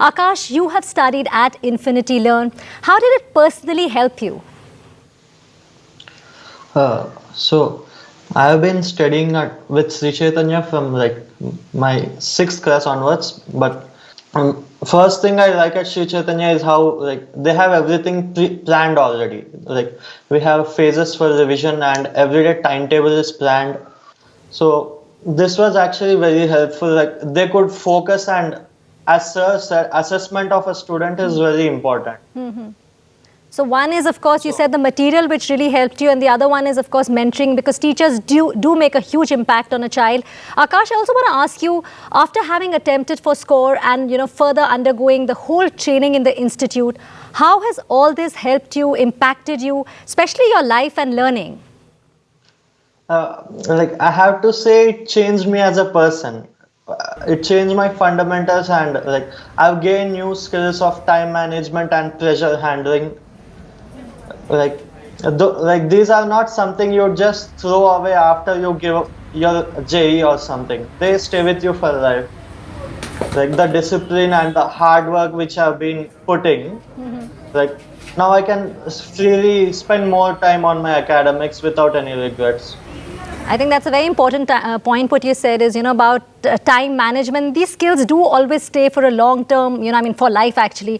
Akash, you have studied at Infinity Learn. How did it personally help you? So I have been studying with Sri Chaitanya from like my sixth class onwards. But first thing I like at Sri Chaitanya is how like they have everything planned already. Like we have phases for revision and everyday timetable is planned. So this was actually very helpful. Like they could focus, and as sir said, assessment of a student is very important. So one is, of course, you said the material which really helped you, and the other one is, of course, mentoring, because teachers do make a huge impact on a child. Akash, I also want to ask you, after having attempted for SCORE and further undergoing the whole training in the institute, how has all this helped you, impacted you, especially your life and learning? Like I have to say, it changed me as a person. It changed my fundamentals, and like I've gained new skills of time management and pressure handling. Like like these are not something you just throw away after you give up your JEE or something. They stay with you for life. Like the discipline and the hard work which I've been putting, like now I can freely spend more time on my academics without any regrets. I think that's a very important point what you said is, about time management. These skills do always stay for a long term, for life actually.